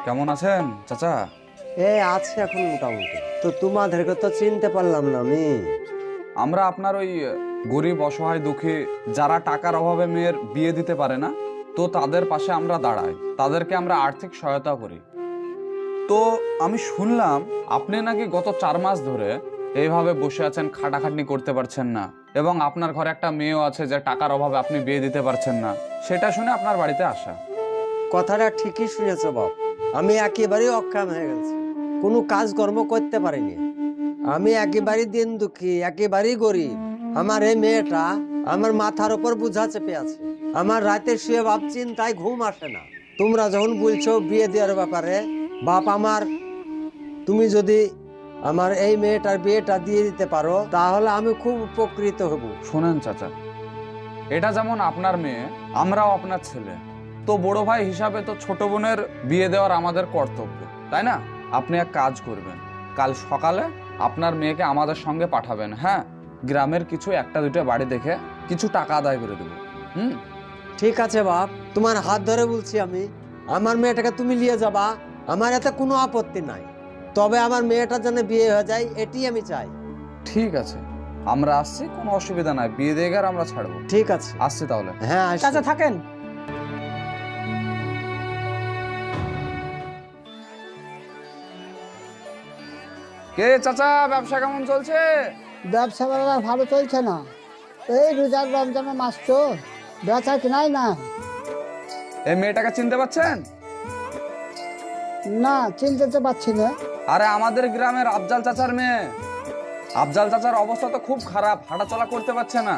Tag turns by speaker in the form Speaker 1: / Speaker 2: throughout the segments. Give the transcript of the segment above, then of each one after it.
Speaker 1: কেমন আছেন চাচা?
Speaker 2: আছে এখন মোটামুটি। তো তোমাদেরকে তো চিনতে পারলাম না আমি।
Speaker 1: আমরা আপনার ওই গরিব অসহায় দুঃখী যারা টাকার অভাবে মেয়ের বিয়ে দিতে পারে না, তো তাদের পাশে আমরা দাঁড়াই, তাদেরকে আমরা আর্থিক সহায়তা করি। তো আমি শুনলাম আপনি নাকি গত 4 মাস ধরে এইভাবে বসে আছেন, খাটাখাটনি করতে পারছেন না, এবং আপনার ঘরে একটা মেয়েও আছে যে টাকার অভাবে আপনি বিয়ে দিতে পারছেন না। সেটা শুনে আপনার বাড়িতে আসা।
Speaker 2: কথাটা ঠিকই শুনেছো বাপ। আমি একেবারেই অক্ষম হয়ে গেছি, কোনো কাজকর্ম করতে পারিনি। আমি একেবারেই দিন দুঃখী, একেবারেই গরিব। আমার এই মেয়েটা আমার মাথার উপর বোঝা চেপে আছে। আমার রাতে শুয়ে বাপ চিন্তায় ঘুম আসে না। তোমরা যখন বলছো বিয়ে দেওয়ার ব্যাপারে, বাপ আমার, তুমি যদি আমার এই মেয়েটার বিয়েটা দিয়ে দিতে পারো তাহলে আমি খুব উপকৃত হব।
Speaker 1: শোনেন চাচা, এটা যেমন আপনার মেয়ে, আমরাও আপনার ছেলে, তো বড় ভাই হিসাবে তো ছোট বোনের বিয়ে দেওয়ার আমাদের কর্তব্য, তাই না? আপনি এক কাজ করবেন, কাল সকালে আপনার মেয়েকে আমাদের সঙ্গে পাঠাবেন। হ্যাঁ, গ্রামের কিছু একটা দুটো বাড়ি দেখে কিছু টাকা আদায় করে দেবো।
Speaker 2: ঠিক আছে বাপ, তোমার হাত ধরে বলছি আমি। আমার মেয়েটাকে তুমি নিয়ে যাবা, আমার এতে কোনো আপত্তি নাই। তবে আমার মেয়েটার জন্য বিয়ে হয়ে যায়, এটি আমি চাই।
Speaker 1: ঠিক আছে, আমরা আসছি, কোনো অসুবিধা নাই, বিয়ে দিয়ে গেলে আমরা ছাড়বো।
Speaker 2: ঠিক আছে,
Speaker 1: আসছি তাহলে।
Speaker 2: হ্যাঁ
Speaker 3: চাচা থাকেন।
Speaker 1: কে চাচা, ব্যবসা কেমন চলছে?
Speaker 3: ব্যবসা বাবা ভালো চলছে না। এই রোজার রমজানের মাস তো, বেচা কিনাই না।
Speaker 1: এই মেয়েটাকে চিনতে পাচ্ছেন?
Speaker 3: না, চিনতে পারছি না।
Speaker 1: আরে আমাদের গ্রামের আফজাল চাচার মেয়ে। আফজাল চাচার অবস্থা তো খুব খারাপ, হাঁটাচলা করতে পারছে না,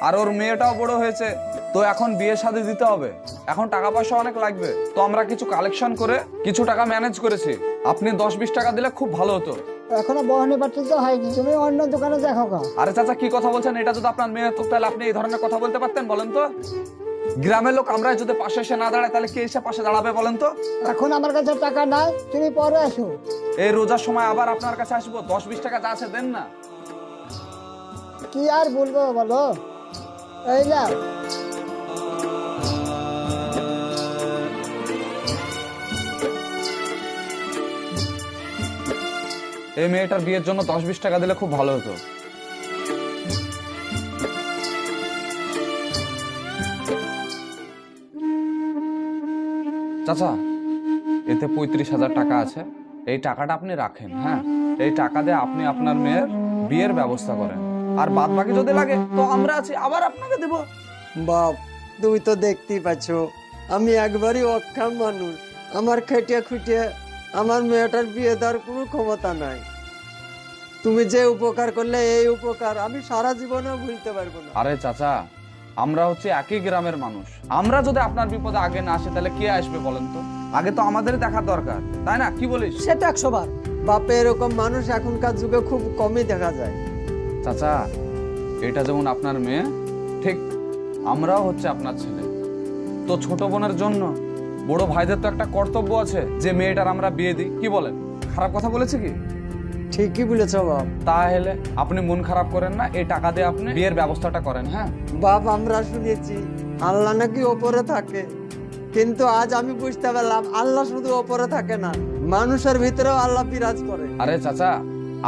Speaker 1: আর ওর মেয়েটাও বড় হয়েছে, তো এখন বিয়ে শাদী দিতে হবে, এখন টাকা পয়সা অনেক লাগবে। তো আমরা কিছু কালেকশন করে কিছু টাকা ম্যানেজ করেছি, আপনি 10-20 টাকা দিলে খুব ভালো হতো।
Speaker 3: এখনো বহনি পাত্র তো হয়নি, তুমি অন্য দোকানে দেখো গা।
Speaker 1: আরে চাচা কি কথা বলছেন? এটা যদি আপনার মেয়ে হতো তাহলে আপনি এই ধরনের কথা বলতে পারতেন? বলেন তো, গ্রামের লোক আমরা যদি পাশে এসে না দাঁড়ায় তাহলে কে এসে পাশে দাঁড়াবে বলেন তো?
Speaker 3: এখন আমার কাছে টাকা নাই, তুমি পরে আসো।
Speaker 1: এই রোজার সময় আবার আপনার কাছে আসবো, 10-20 টাকা যা আছে দেন না।
Speaker 3: কি আর বলবো বলো, এই না।
Speaker 1: এই মেয়েটার বিয়ের জন্য 10-20 টাকা দিলে খুব ভালো হতো। চাচা, এতে 35,000 টাকা আছে, এই টাকাটা আপনি রাখেন। হ্যাঁ, এই টাকা দিয়ে আপনি আপনার মেয়ের বিয়ের ব্যবস্থা করেন, আর বাদ বাকি যদি লাগে তো আমরা আছি, আবার আপনাকে দেব।
Speaker 2: বাপ, তুমি তো দেখতেই পাচ্ছ আমি একবারই অক্ষম মানুষ। আমার খেটিয়ে খুটিয়ে আমার মেয়েটার বিয়ে দেওয়ার কোনো ক্ষমতা নাই। তুমি যে উপকার করলে, এই উপকার আমি সারা জীবনেও ভুলতে পারবো না।
Speaker 1: আরে চাচা, আমরা হচ্ছে একই গ্রামের মানুষ, আমরা যদি আপনার বিপদে আগে না আসে তাহলে কে আসবে বলেন তো? আগে তো আমাদের দেখার দরকার, তাই না? কি বলিস?
Speaker 3: সে তো 100 বার।
Speaker 2: বাপে, এরকম মানুষ এখনকার যুগে খুব কমই দেখা যায়।
Speaker 1: চাচা, এটা যেমন আপনার মেয়ে, ঠিক আমরাও হচ্ছে আপনার ছেলে। তো ছোট বোনের জন্য বড় ভাইদের তো একটা কর্তব্য আছে যে মেয়েটার আমরা বিয়ে দিই। কি বলেন? খারাপ কথা বলেছে কি?
Speaker 2: ঠিকই বলেছ বাপ।
Speaker 1: তাহলে আপনি মন খারাপ করেন না, এই টাকা দিয়ে আপনি বিয়ের ব্যবস্থাটা করেন। হ্যাঁ
Speaker 2: বাপ, আমরা শুনেছি আল্লাহ নাকি ওপরে থাকে, কিন্তু আজ আমি বুঝতে পারলাম আল্লাহ শুধু ওপরে থাকে না, মানুষের ভিতরেও আল্লাহ বিরাজ করে।
Speaker 1: আরে চাচা,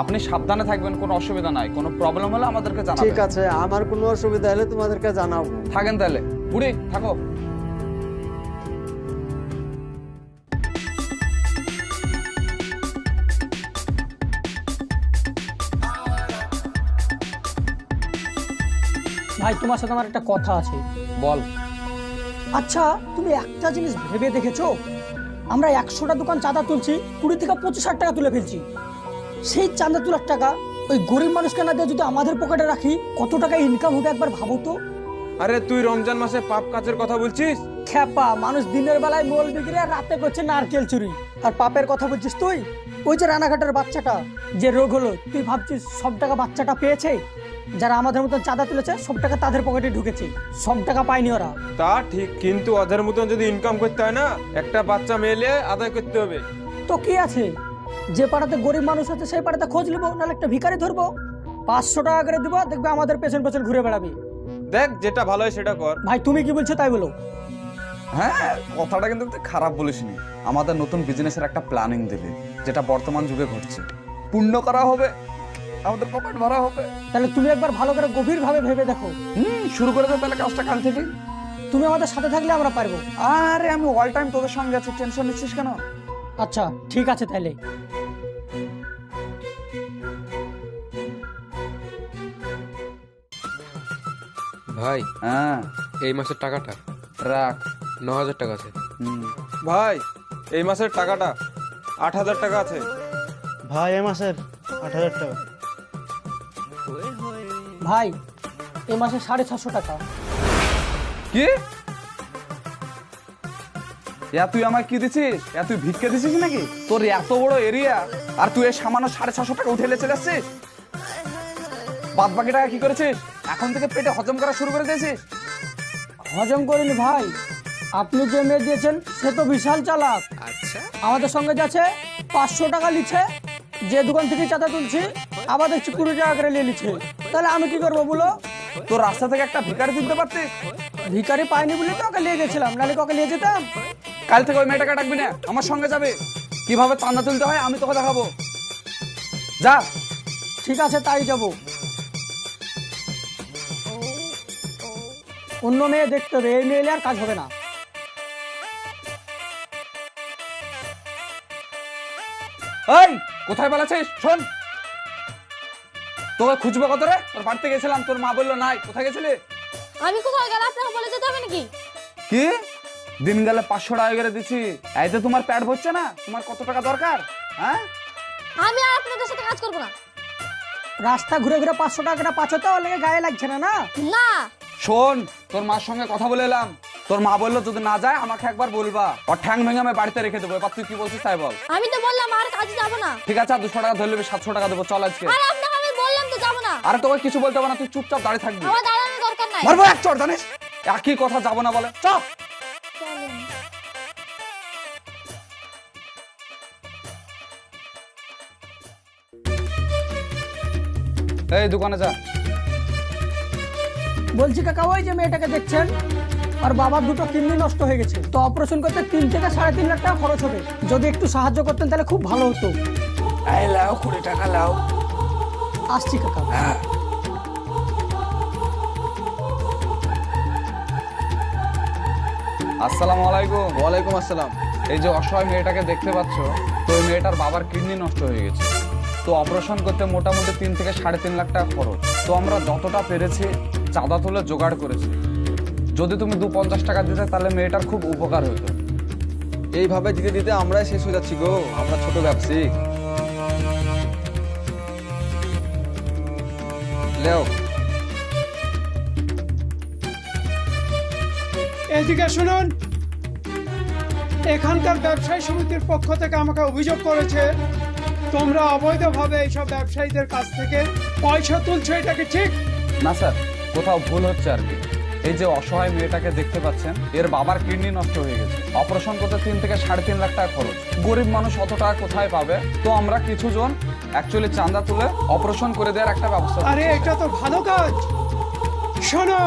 Speaker 1: আপনি সাবধানে থাকবেন, কোনো অসুবিধা নাই, কোনো প্রবলেম হলে আমাদেরকে জানাবেন।
Speaker 2: ঠিক আছে, আমার কোনো অসুবিধা হলে তোমাদেরকে জানাবো।
Speaker 1: থাকেন তাহলে, বুড়ি থাকো।
Speaker 3: ভাই, তোমার সাথে আমার একটা কথা আছে।
Speaker 1: বল।
Speaker 3: আচ্ছা, তুমি একটা জিনিস ভেবে দেখেছো? আমরা 100টা দোকান চাঁদা তুলছি, 20 থেকে 25,000 টাকা তুলে ফেলছি। সেই চাঁদা তোলার টাকা ওই গরিব মানুষকে না দিয়ে যদি আমাদের পকেটে রাখি, কত টাকা ইনকাম হবে একবার ভাবো তো।
Speaker 4: আরে তুই রমজান মাসে পাপ কাজের কথা বলছিস?
Speaker 3: খেপা মানুষ দিনের বেলায় মোল বিক্রি আর রাতে করছে নারকেল চুরি, আর পাপের কথা বলছিস তুই? ওই যে রানাঘাটের বাচ্চাটা যে রোগ হলো, তুই ভাবছিস সব টাকা বাচ্চাটা পেয়েছে? যারা আমাদের মতন চাঁদা তুলেছে সব টাকা তাদের পকেটে ঢুকেছে, সব টাকা পায়নি ওরা।
Speaker 4: তা ঠিক, কিন্তু ওদের মতন যদি ইনকাম করতে হয় না, একটা বাচ্চা মেলে আদায় করতে হবে।
Speaker 3: তো কি আছে, যে পাড়াতে গরিব মানুষ আছে সেই পাড়াতে খোঁজ নেবো, নাহলে একটা ভিখারি ধরবো, 500 টাকা করে দিব, দেখবে আমাদের পেছন পেছন ঘুরে বেড়াবি।
Speaker 4: দেখ যেটা ভালো হয় সেটা কর।
Speaker 3: ভাই তুমি কি বলছো তাই বলো।
Speaker 1: হ্যাঁ, কথাটা কিন্তু তুই খারাপ বলিসনি। আমাদের নতুন বিজনেসের একটা প্ল্যানিং দিলি, যেটা বর্তমান যুগে ঘটছে। পূর্ণ করা হবে, আমাদের পকেট ভরা হবে।
Speaker 3: তাহলে তুমি একবার ভালো করে গভীর ভাবে ভেবে দেখো।
Speaker 1: শুরু করে দে তাহলে কাজটা কাল থেকে।
Speaker 3: তুমি আমাদের সাথে থাকলে আমরা পারবো।
Speaker 1: আরে আমি অল টাইম তোদের সঙ্গে আছি, টেনশন নিচ্ছিস কেন?
Speaker 3: আচ্ছা ঠিক আছে তাহলে।
Speaker 5: ভাই
Speaker 1: হ্যাঁ,
Speaker 5: এই মাসের টাকাটা
Speaker 1: রাখ।
Speaker 5: 9,000 টাকা আছে।
Speaker 4: ভাই এই মাসের টাকাটা 8,000 টাকা আছে।
Speaker 6: ভাই এ মাসের 8,000 টাকা।
Speaker 3: ভাই এই মাসে 650 টাকা।
Speaker 1: কি? ইয়া তুই আমায় কি দিছিস? ইয়া তুই ভিক্ষে দিছিস নাকি? তোর এত বড় এরিয়া আর তুই এই সামান্য 650 টাকা উঠে চলে আসছিস? বাদ বাকি টাকা কি করেছিস? এখন থেকে পেটে হজম করা শুরু করে দিয়েছিস?
Speaker 3: হজম করিনি ভাই, আপনি যে মেয়ে দিয়েছেন সে তো বিশাল চালাক। আমাদের সঙ্গে যাচ্ছে 500 টাকা লিছে, যে দোকান থেকে চাঁদা তুলছি আবার দেখছি 20 টাকা করে নিয়ে লিছে। তাহলে আমি কি করবো বলো?
Speaker 1: তোর রাস্তা থেকে একটা ভিখারি তুলতে পারতিস।
Speaker 3: ভিখারি পাইনি বলে তো ওকে নিয়ে গেছিলাম, নাহলে ওকে নিয়ে যেতাম।
Speaker 1: কাল থেকে ওই মেয়েটাকে ডাকবি না, আমার সঙ্গে যাবে। কিভাবে চাঁদা তুলতে হয় আমি তোকে দেখাবো। যা।
Speaker 3: ঠিক আছে তাই যাব। অন্য মেয়ে দেখতে হবে, এই মেয়ে এলে আর কাজ হবে না।
Speaker 1: এই কোথায় পালাচ্ছিস? শোন, তোকে খুঁজবো কত রে? তোর বাড়িতে গেছিলাম, তোর মা বললো নাই। কোথায় গেছিলি?
Speaker 7: আমি কোথাও গেলে আপনাকে বলে যেতে হবে নাকি?
Speaker 1: কি দিন গেলে 500 টাকা করে দিচ্ছি, এতে তোমার পেট ভরছে না? তোমার কত টাকা দরকার? হ্যাঁ,
Speaker 7: আমি আর আপনাদের সাথে কাজ করবো না।
Speaker 3: রাস্তা ঘুরে ঘুরে 500 টাকাটা পাঁচতে ওর লেগে গায়ে লাগছে না না?
Speaker 7: না
Speaker 1: শোন, তোর মার সঙ্গে কথা বলে এলাম। তোর মা বললো যদি না যায় আমাকে একবার বলবা, ওর ঠ্যাং ভেঙে আমি বাড়িতে রেখে দেবো। এবার তুই কি বলছিস তাই বল।
Speaker 7: আমি তো বললাম আর কাজে যাবো না।
Speaker 1: ঠিক আছে, আর 200 টাকা ধরে নেবে, 700 টাকা দেবো। চল আজকে।
Speaker 7: আর আপনাকে আমি বললাম তো যাবো না।
Speaker 1: আরে তোকে কিছু বলতে হবে না, তুই চুপচাপ দাঁড়িয়ে থাকবি।
Speaker 7: আমার দাঁড়ানোর দরকার নাই।
Speaker 1: মারবো এক চড়, জানিস? একই কথা যাবো না বলে। চল।
Speaker 7: চলেন।
Speaker 1: এই দোকানে যা।
Speaker 3: বলছি কাকা, ওই যে মেয়েটাকে দেখছেন আর বাবার দুটো কিডনি নষ্ট হয়ে গেছে, তো অপারেশন করতে 3 থেকে 3.5 লাখ টাকা খরচ হবে। যদি একটু সাহায্য করতেন তাহলে খুব ভালো হতো।
Speaker 1: এই লাও 20 টাকা লাও।
Speaker 3: আসছি কাকা।
Speaker 1: আসসালামু আলাইকুম।
Speaker 5: ওয়ালাইকুম আসসালাম।
Speaker 1: এই যে অসহায় মেয়েটাকে দেখতে পাচ্ছ, তো ওই মেয়েটার বাবার কিডনি নষ্ট হয়ে গেছে। তো অপারেশন করতে মোটামুটি 3 থেকে 3.5 লাখ টাকা খরচ। তো আমরা যতটা পেরেছি চাঁদা তুলে জোগাড় করেছি। যদি তুমি 250 টাকা দিতে তাহলে মেয়েটার খুব উপকার হতো।
Speaker 5: এইভাবে দিতে দিতে আমরাই শেষ হয়ে যাচ্ছি গো, আমরা ছোট ব্যবসায়ী। লেও।
Speaker 8: এদিকে শুনুন, এখানকার ব্যবসায়ী সমিতির পক্ষ থেকে আমাকে অভিযোগ করেছে তোমরা অবৈধভাবে এইসব ব্যবসায়ীদের কাছ থেকে পয়সা তুলছো, এটা কি ঠিক?
Speaker 1: না স্যার, কোথাও ভুল হচ্ছে আর কি। এই যে অসহায় মেয়েটাকে দেখতে পাচ্ছেন, এর বাবার কিডনি নষ্ট হয়ে গেছে। অপারেশন করতে 3 থেকে 3.5 লাখ টাকা খরচ। গরিব মানুষ অত টাকা কোথায় পাবে? তো আমরা কিছু জন অ্যাকচুয়ালি চাঁদা তুলে অপারেশন করে দেওয়ার একটা ব্যবস্থা
Speaker 8: আরে
Speaker 1: করছি।
Speaker 8: এটা তো ভালো কাজ। শোনো,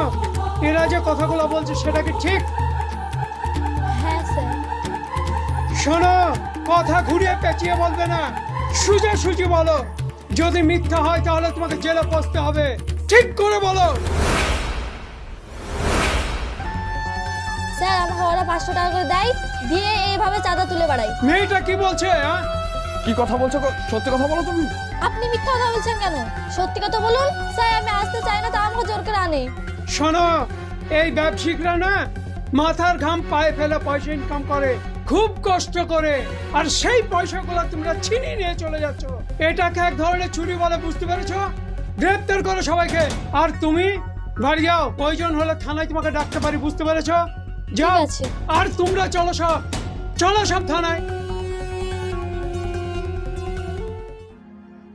Speaker 8: এরা যে কথাগুলো বলছে সেটা কি ঠিক?
Speaker 7: হ্যাঁ স্যার।
Speaker 8: শোনো, কথা ঘুরিয়ে পেঁচিয়ে বলবে না, সুজে সুজি বলো। যদি মিথ্যা হয় তাহলে তোমাকে জেলে পচতে হবে। ঠিক করে বলো।
Speaker 7: স্যার আমাকে ওরা 500 টাকা করে দেয়, দিয়ে এইভাবে চাঁদা তুলে বেড়াই।
Speaker 8: মেয়েটা কি বলছে? হ্যাঁ,
Speaker 1: কি কথা বলছো গো? সত্যি কথা বলো তুমি।
Speaker 7: আপনি মিথ্যা কথা বলছেন কেন? সত্যি কথা বলুন। স্যার আমি আসতে চাই না, তা আমাকে জোর করে আনে।
Speaker 8: শোনো, এই ব্যবসায়িকরা না মাথার ঘাম পায়ে ফেলে পয়সা ইনকাম করে, খুব কষ্ট করে, আর সেই পয়সাগুলো তোমরা ছিনিয়ে নিয়ে চলে যাচ্ছ। এটাকে এক ধরনের চুরি বলে, বুঝতে পেরেছো? গ্রেপ্তার করো সবাইকে। আর তুমি বাড়ি যাও, প্রয়োজন হলে থানায় তোমাকে ডাকতে পারি, বুঝতে পেরেছো? যাও।
Speaker 7: ঠিক আছে।
Speaker 8: আর তোমরা চলো সব থানায়।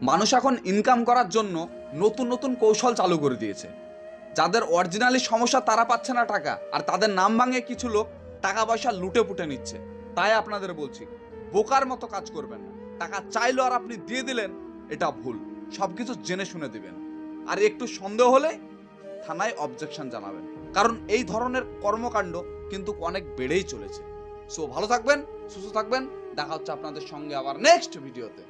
Speaker 1: মানুষ এখন ইনকাম করার জন্য নতুন নতুন কৌশল চালু করে দিয়েছে। যাদের অরিজিনালি সমস্যা তারা পাচ্ছে না টাকা, আর তাদের নাম ভাঙে কিছু লোক টাকা পয়সা লুটে পুটে নিচ্ছে। তাই আপনাদের বলছি, বোকার মতো কাজ করবেন না। টাকা চাইলো আর আপনি দিয়ে দিলেন, এটা ভুল। সবকিছু জেনে শুনে দিবেন। আর একটু সন্দেহ হলে থানায় অবজেকশন জানাবেন, কারণ এই ধরনের কর্মকাণ্ড কিন্তু অনেক বেড়েই চলেছে। সো ভালো থাকবেন, সুস্থ থাকবেন, দেখা হচ্ছে আপনাদের সঙ্গে আবার নেক্সট ভিডিওতে।